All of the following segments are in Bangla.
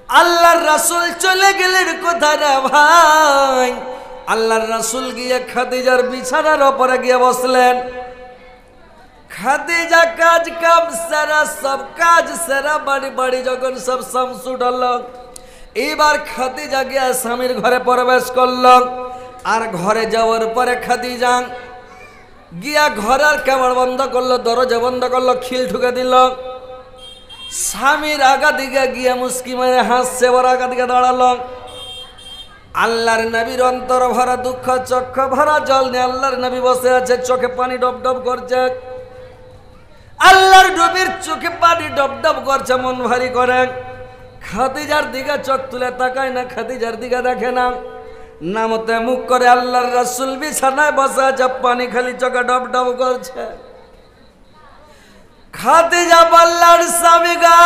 আল্লাহর রাসূল চলে গেলেন কোথায় রে ভাই? আল্লাহর রাসূল গিয়ে খাদিজার বিছানার উপরে গিয়ে বসলেন। খাদিজা কাজ কাম সারা, সব কাজ সারা, বাড়ি বাড়ি যখন সব শামসুট হলো, এবার খাদিজা গিয়া স্বামীর ঘরে প্রবেশ করলো। আর ঘরে যাওয়ার পরে খাদিজা গিয়া ঘরের কেমন বন্ধ করলো, দরজা বন্ধ করলো, খিল ঠুকে দিল। স্বামীর আগা দিকে গিয়া মুস্কি মেরে হাসছে, ওর আগা দিকে দাঁড়ালো। আল্লাহর নবীর অন্তর ভরা দুঃখ, চক্ষু ভরা জল নিয়ে আল্লাহর নবী বসে আছে, চোখে পানি ডব ডব করছে। আল্লাহর নবীর চোখে পানি ডব ডব করছে, মন ভারী করে। খাদিজার দিকে চোখ তুলে তাকায় না, খাদিজার দিকে দেখে না, নামতে মুখ করে আল্লাহর রাসূল বিছানায় বসে আছে, পানি খালি চোখে ডব ডব করছে। খাদিজা বললেন, স্বামী গো,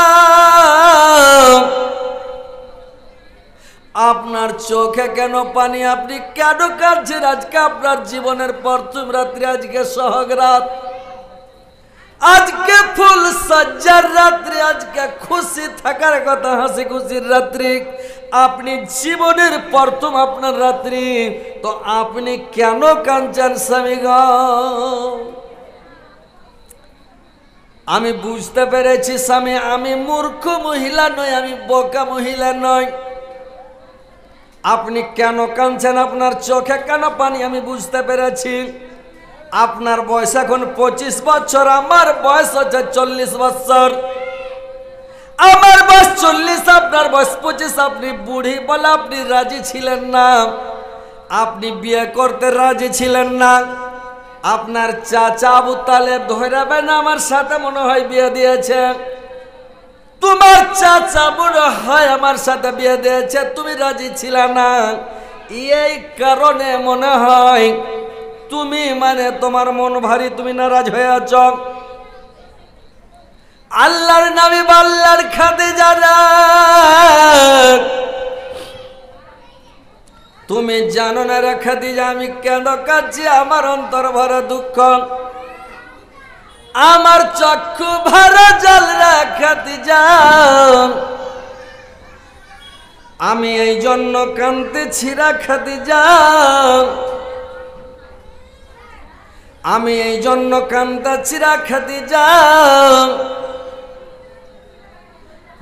আপনার চোখে কেন পানি? আপনি কেন কাঁদছেন? আজকে আপনার জীবনের প্রথম রাত্রি, আজকে সোহাগ রাত, আজকে ফুল সজ্জার রাত্রি, আজকে খুশি থাকার কথা, হাসি খুশির রাত্রি, আপনি জীবনের প্রথম আপনার রাত্রি, তো আপনি কেন কাঁদছেন স্বামী গো? আমি বুঝতে পেরেছি স্বামী, আমি মূর্খ মহিলা নই, আমি বোকা মহিলা নই। আপনি কেন কাঁদছেন? আপনার চোখে কেন পানি? আমি বুঝতে পেরেছি। আপনার বয়স এখন 25 বছর, আমার বয়স হচ্ছে 40 বছর। আমার বয়স 40, আপনার বয়স 25। আপনি বুড়ি বলে আপনি রাজি ছিলেন না, আপনি বিয়ে করতে রাজি ছিলেন না। আপনার চাচা আবু তালেব ধরাবেন আমার সাথে মনে হয় বিয়ে দিয়েছে, তোমার চাচা মনে হয় আমার সাথে বিয়ে দিয়েছে, তুমি রাজি ছিল না। এই কারণে মনে হয় তুমি তোমার মন ভারী, তুমি নারাজ হয়ে আছো। আল্লাহর নবী বললেন, খাদিজা তুমি জানো না রে খাদিজা, আমি কেন কাঁদছি? আমার অন্তর ভরা দুঃখ, আমার চক্ষু ভরা জল রে খাদিজা, আমি এই জন্য কাঁদতেছি রে খাদিজা, আমি এই জন্য কাঁদতেছি রে খাদিজা,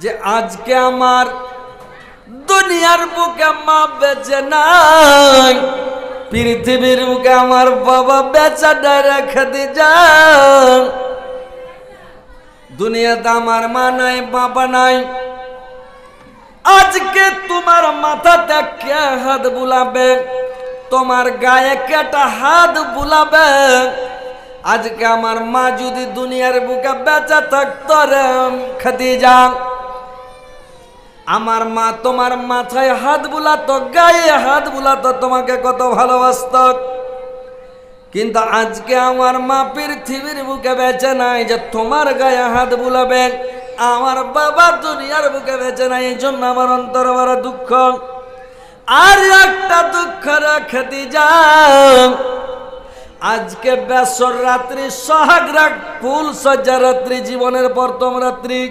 যে আজকে আমার দুনিয়ার বুকে মা বেঁচে নাই, পৃথিবীর বুকে আমার বাবা বেঁচে নাই রে খাদিজা। দুনিয়াতে আমার মা নাই, বাবা নাই, আজকে তোমার মাথাতে কে হাত বুলাবে? তোমার গায়ে কেটা হাত বুলাবে? আজকে আমার মা যদি দুনিয়ার বুকে বেঁচে থাকতো রে খাদিজা, আমার মা তোমার মাথায় হাত বুলাতো, গায়ে হাত বুলাতো, তোমাকে কত ভালোবাসতো। কিন্তু আজকে আমার মা পৃথিবীর বুকে বেঁচে নাই যে তোমার গায়ে হাত বুলাবে। আমার বাবা দুনিয়ার বুকে বেঁচে নাই, এই জন্য আমার অন্তর ভরা দুঃখ। আর একটা দুঃখ রেখে দি যাও, আজকে বেসর রাত্রি, সোহাগ রাত, ফুল সজ্জা রাত্রি, জীবনের প্রথম রাত্রি।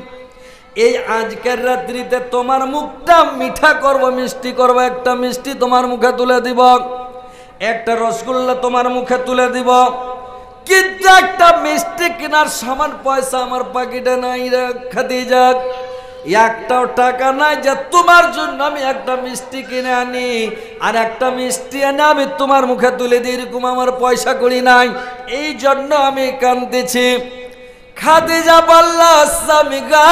এই আজকের রাত্রিতে তোমার মুখটা মিঠা করব, মিষ্টি করব। একটা মিষ্টি তোমার মুখে তুলে দিব, একটা রসগোল্লা তোমার মুখে তুলে দিব, কিন্তু একটা মিষ্টি কেনার সামান পয়সা আমার পকেটে নাই রে খাদিজা। একটাও টাকা নাই যে তোমার জন্য আমি একটা মিষ্টি কিনে আনি আর একটা মিষ্টি এনে আমি তোমার মুখে তুলে দিই, এরকম আমার পয়সা করি নাই। এই জন্য আমি কাঁদতেছি। খাদিজা বলল, স্বামী গো,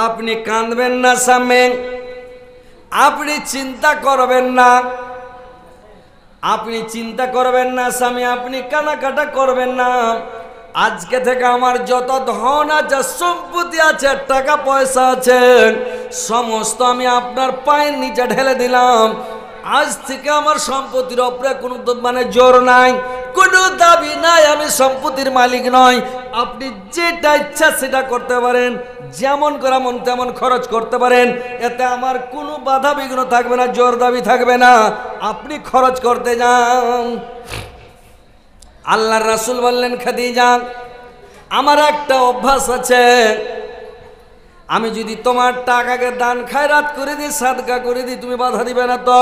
আপনি কাঁদবেন না স্বামী, আপনি চিন্তা করবেন না, আপনি চিন্তা করবেন না স্বামী, আপনি কানাকাটা করবেন না। আজকে থেকে আমার যত ধন আছে, সম্পত্তি আছে, টাকা পয়সা আছে, সমস্ত আমি আপনার পায়ের নিচে ঢেলে দিলাম। আজ থেকে আমার সম্পত্তির উপরে কোনো জোর নাই, কোনো দাবি নাই, আমি সম্পত্তির মালিক নয়। আপনি যেটা ইচ্ছা সেটা করতে পারেন, যেমন করা মন তেমন খরচ করতে পারেন, এতে আমার কোনো বাধা বিঘ্ন থাকবে না, জোর দাবি থাকবে না, আপনি খরচ করতে যান। আল্লাহর রাসূল বললেন, খাদিজা, আমার একটা অভ্যাস আছে, আমি যদি তোমার টাকাকে দান খায়রাত করে দিই, সাদকা করে দিই, তুমি বাধা দিবে না তো?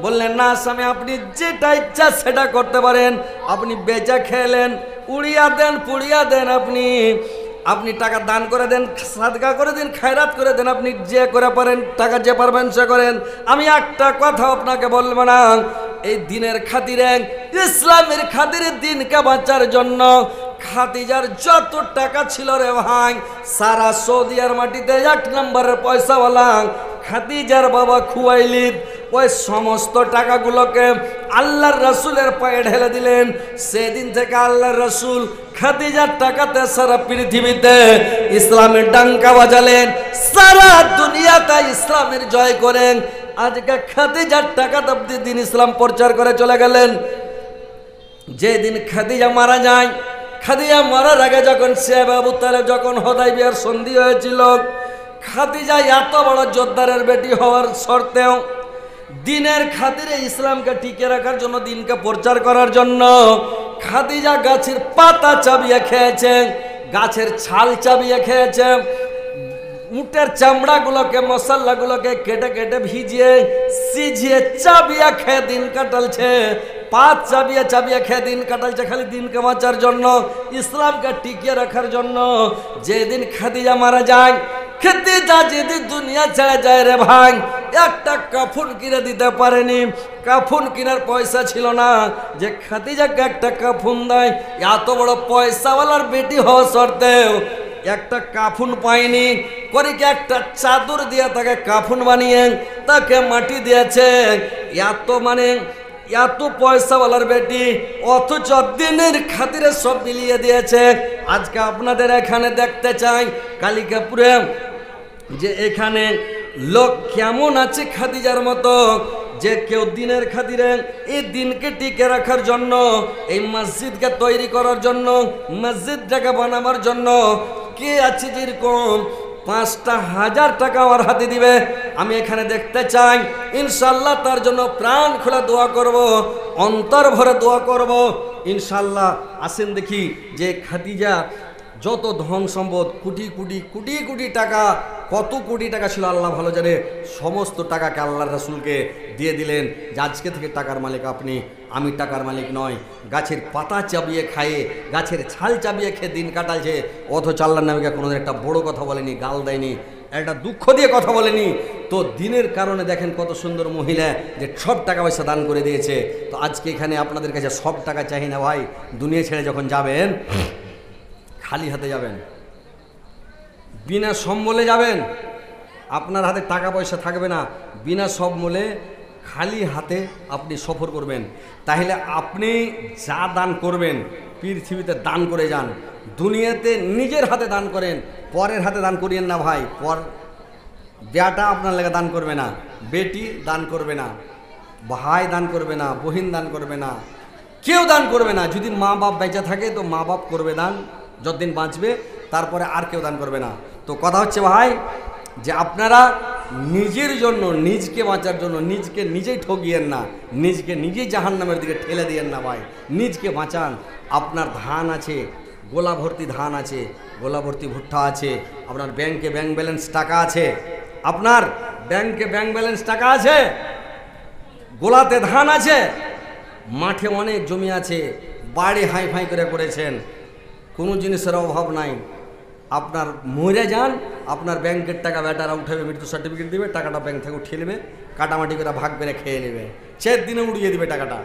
বললেন না স্বামী, আপনি যেটা ইচ্ছা সেটা করতে পারেন। আপনি বেচা খেলেন, উড়িয়া দেন, পুড়িয়া দেন, আপনি টাকা দান করে দেন, সাদকা করে দিন, খায়রাত করে দেন, আপনি যে করে পারেন, টাকা যে পারবেন সে করেন। আমি একটা কথা আপনাকে বলবো না, এই দিনের খাতিরে, ইসলামের খাতিরে, দিনকে বাঁচার জন্য খাদিজার যত টাকা ছিল রে ভাই, সারা সৌদিয়ার মাটিতে 1 নম্বরের পয়সাওয়ালা খাদিজার বাবা খুয়াইলিদ ওই সমস্ত টাকাগুলোকে আল্লাহর রাসূলের পায়ে ঢেলে দিলেন। সেদিন থেকে আল্লাহর রাসূল খাদিজার টাকাতে সারা পৃথিবীতে ইসলামের ডাঙ্কা বাজালেন, সারা দুনিয়াতে ইসলামের জয় করেন। আজকে খাদিজার টাকাতে আপনি দিন ইসলাম প্রচার করে চলে গেলেন। যেদিন খাদিজা মারা যায়, খাদিজা মারার আগে যখন সাহেব আবু তালেব যখন হুদায়বিয়ার সন্ধি হয়েছিল, খাদিজা এত বড় যোদ্ধারের বেটি হওয়ার সত্ত্বেও দিনের খাতিরে ইসলামকে টিকে রাখার জন্য, দিনকে প্রচার করার জন্য খাদিজা গাছের পাতা চাবিয়ে খেয়েছে, গাছের ছাল চাবিয়ে খেয়েছে, উটের চামড়াগুলোকে, মশলাগুলোকে কেটে কেটে ভিজিয়ে সিঝিয়ে চাবিয়ে খেয়ে দিন কাটালছে। পাঁচ চাবিয়ে চাবিয়ে খেয়ে দিন কাটালছে, খালি দিনকে বাঁচার জন্য, ইসলামকে টিকিয়ে রাখার জন্য। যেদিন খাদিজা মারা যায়, খাদিজা যেদিন দুনিয়া ছেড়ে যায় রে ভাই, একটা কাফন কিনে দিতে পারেনি, কাফন কেনার পয়সা ছিল না যে খাদিজাকে একটা কাফন দেয়। এত বড় পয়সাওয়ালার বেটি হওয়া সত্ত্বেও একটা কাফন পায়নি, করে কি একটা চাদর দিয়ে তাকে কাফন বানিয়ে তাকে মাটি দিয়েছে। এত পয়সাওয়ালার বেটি, অথচ দিনের খাতিরে সব মিলিয়ে দিয়েছে। আজকে আপনাদের এখানে দেখতে চাই কালিকাপুরে যে এখানে লোক কেমন আছে খাদিজার মতো, যে কেউ দিনের খাতিরে এই দিনকে টিকে রাখার জন্য, এই মসজিদকে তৈরি করার জন্য, মসজিদটাকে বানাবার জন্য কে আছে যেরকম 5,000 টাকা আমার হাতে দিবে, আমি এখানে দেখতে চাই। ইনশাল্লাহ তার জন্য প্রাণ খোলা দোয়া করব, অন্তর ভরে দোয়া করব ইনশাল্লাহ। আসেন দেখি যে খাদিজা যত ধন সম্পদ, কোটি কোটি কোটি কোটি টাকা, কত কোটি টাকা ছিল আল্লাহ ভালো জানে, সমস্ত টাকাকে আল্লাহর রাসূলকে দিয়ে দিলেন যে আজকে থেকে টাকার মালিক আপনি, আমি টাকার মালিক নয়। গাছের পাতা চাবিয়ে খায়ে, গাছের ছাল চাবিয়ে খেয়ে দিন কাটালছে, অথচ আল্লাহর নবীকে কোনোদিন একটা বড় কথা বলেনি, গাল দেয়নি, একটা দুঃখ দিয়ে কথা বলেনি। তো দিনের কারণে দেখেন কত সুন্দর মহিলা যে সব টাকা পয়সা দান করে দিয়েছে। তো আজকে এখানে আপনাদের কাছে সব টাকা চাই না ভাই, দুনিয়া ছেড়ে যখন যাবেন খালি হাতে যাবেন, বিনা সম্বলে যাবেন, আপনার হাতে টাকা পয়সা থাকবে না, বিনা সম্বলে খালি হাতে আপনি সফর করবেন। তাহলে আপনি যা দান করবেন পৃথিবীতে দান করে যান, দুনিয়াতে নিজের হাতে দান করেন, পরের হাতে দান করিয়েন না ভাই। বেটা আপনার লেগে দান করবে না, বেটি দান করবে না, ভাই দান করবে না, বহিন দান করবে না, কেউ দান করবে না। যদি মা বাপ বেঁচে থাকে তো মা বাপ করবে দান যতদিন বাঁচবে, তারপরে আর কেউ দান করবে না। তো কথা হচ্ছে ভাই যে আপনারা নিজের জন্য, নিজকে বাঁচার জন্য নিজকে নিজেই ঠকিয়েন না, নিজকে নিজেই জাহান্নামের দিকে ঠেলে দিয়েন না ভাই, নিজকে বাঁচান। আপনার ধান আছে, গোলা ভর্তি ধান আছে, গোলা ভর্তি ভুট্টা আছে, আপনার ব্যাংকে ব্যাংক ব্যালেন্স টাকা আছে, আপনার ব্যাংকে ব্যাংক ব্যালেন্স টাকা আছে, গোলাতে ধান আছে, মাঠে অনেক জমি আছে, বাড়ি হাই ফাই করে করেছেন, কোনো জিনিসের অভাব নাই। আপনার মরে যান, আপনার ব্যাংকের টাকা বেটারা উঠাবে, মৃত্যু সার্টিফিকেট দিবে, টাকাটা ব্যাংক থেকে উঠিয়ে নেবে, কাটামাটি করে ভাগ করে খেয়ে নেবে, 4 দিনে উড়িয়ে দিবে টাকাটা।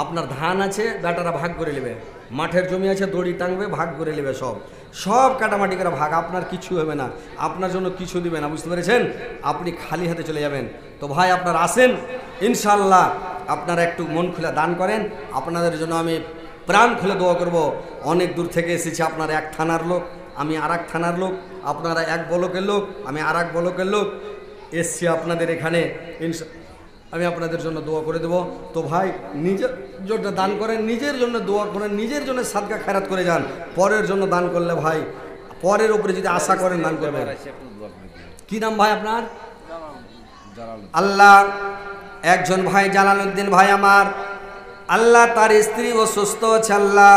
আপনার ধান আছে, বেটারা ভাগ করে নেবে, মাঠের জমি আছে, দড়ি টাঙবে, ভাগ করে নেবে, সব কাটামাটি করে ভাগ, আপনার কিছু হবে না, আপনার জন্য কিছু দিবে না, বুঝতে পেরেছেন? আপনি খালি হাতে চলে যাবেন। তো ভাই আপনারা আসেন, ইনশাল্লাহ আপনারা একটু মন খুলে দান করেন, আপনাদের জন্য আমি প্রাণ খুলে দোয়া করব। অনেক দূর থেকে এসেছি, আপনারা এক থানার লোক, আমি আর এক থানার লোক, আপনারা এক ব্লকের লোক, আমি আর এক ব্লকের লোক, এসছি আপনাদের এখানে, আমি আপনাদের জন্য দোয়া করে দেব। তো ভাই নিজের জন্য দান করেন, নিজের জন্য দোয়া করেন, নিজের জন্য সাদকা খায়রাত করে যান, পরের জন্য দান করলে ভাই, পরের উপরে যদি আশা করেন দান করবেন। কি নাম ভাই আপনার? আল্লাহ, একজন ভাই জালালউদ্দিন ভাই আমার, আল্লাহ তার স্ত্রী অসুস্থ আছে, আল্লাহ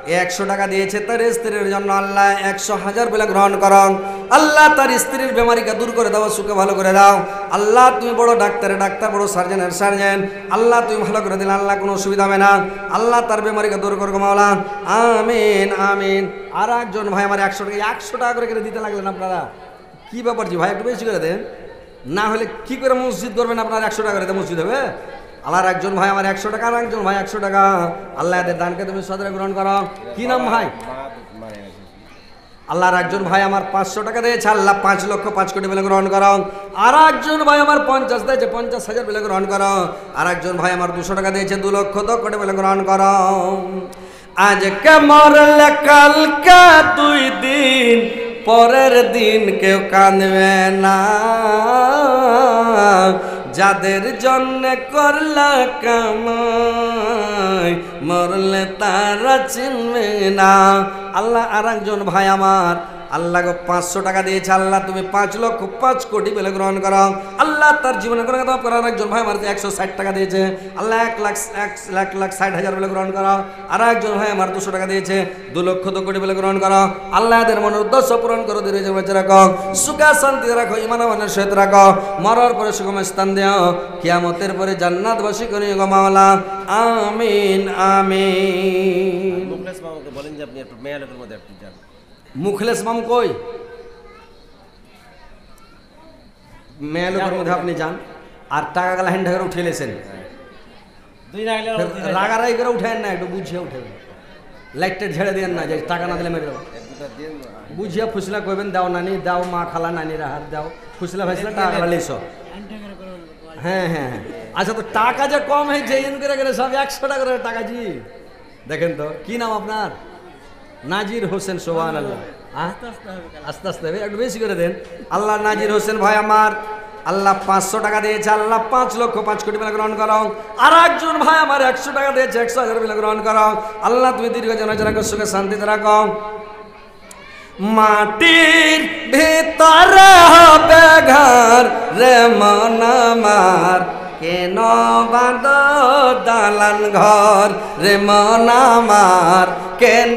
100 টাকা দিয়েছে তার স্ত্রীর জন্য, আল্লাহ 100,000 বলে গ্রহণ করো। আল্লাহ তার স্ত্রীর বেমারিকে দূর করে দাও, সুখে ভালো করে দাও। আল্লাহ তুমি বড় ডাক্তারের ডাক্তার, বড় সার্জনের সার্জন, আল্লাহ তুমি ভালো করে দিলে, আল্লাহ কোনো অসুবিধা হবে না। আল্লাহ তার বেমারিকে দূর করো মাওলা, আমিন আমিন। আর একজন ভাই আমার 100 টাকা করে দিতে লাগলেন আপনারা, কি ব্যাপার জি ভাই, একটু বেশি করে দেন, না হলে কি করে মসজিদ করবেন আপনার? 100 টাকা করে মসজিদ হবে? আল্লাহর একজন ভাই আমার 100 টাকা, আর একজন ভাই 100 টাকা। আল্লাহ এদের দানকে তুমি সদরে গ্রহণ করো। কি নাম ভাই? আল্লাহর একজন ভাই আমার 500 টাকা দিয়েছে, আল্লাহ 5 লক্ষ 5 কোটি বলে গ্রহণ করো। আর একজন ভাই আমার 50 দিয়েছে, 50,000 বলে গ্রহণ করো। আর একজন ভাই আমার 200 টাকা দিয়েছে, 2 লক্ষ 10 কোটি বলে গ্রহণ করো। আজকে মরলে কালকে 2 দিন, পরের দিন কেউ কাঁদবে না। যাদের জন্য করলা কামাই, মরলে তারা চিনবে না। আল্লাহ আর একজন ভাই আমার আল্লাহ 500 টাকা দিয়েছে, আল্লাহ তুমি 5 লক্ষ 5 কোটি বলে গ্রহণ করো। আল্লাহ তার জীবনে কোনো কথা করার একজন ভাই আমার 160 টাকা দিয়েছে, আল্লাহ 1,60,000 বলে গ্রহণ করো। আর একজন ভাই আমার 200 টাকা দিয়েছে, 2 লক্ষ 10 কোটি বলে গ্রহণ করো। আল্লাহ এদের মনের উদ্দেশ্য পূরণ করো, দীর্ঘ বেঁচে রাখো, সুখে শান্তি রাখো, ইমান আমানের সহিত রাখো, মরার পরে সুগম স্থান দিও, কিয়ামতের পরে জান্নাতবাসী করিও গো মাওলা, আমিন আমিন। মুখলেস মামুকে বলেন যে আপনি একটু মেয়ালের মধ্যে একটু যান। মুখলেস মামু কই? মেয়ালোকের মধ্যে আপনি যান, আর টাকা গালা হ্যান্ড করে উঠে লেছেন, রাগারাই করে উঠেন না, একটু বুঝিয়ে উঠেন, লাইটটা ঝেড়ে দেন না, যে টাকা না দিলে মেরে দেবো। বুঝিয়া ফুসলা কইবেন, দাও নানি দাও, মা খালা নানিরা হাত দাও, ফুসলা ফাইসলা টাকা গালা লেছ। হ্যাঁ হ্যাঁ, আচ্ছা তো টাকা যে কম হয়েছে ইন করে করে সব 100 টাকা করে টাকা জি। দেখেন তো কি নাম আপনার? নাজির হোসেন, সুবহানাল্লাহ। আস্তে আস্তে একটু বেশি করে দেন। আল্লাহ নাজির হোসেন ভাই আমার আল্লাহ 500 টাকা দিয়েছে, আল্লাহ 5 লক্ষ 5 কোটি বলে গ্রহণ করো। আর একজন ভাই আমার 100 টাকা দিয়েছে, 100,000 বলে গ্রহণ করো। আল্লাহ তুমি দীর্ঘ জনজীবন রাখো, সুখে শান্তিতে রাখো। মাটির ভিতরে হবে ঘর রে মন আমার, কেন বাঁধো দালান ঘর রে মন আমার, কেন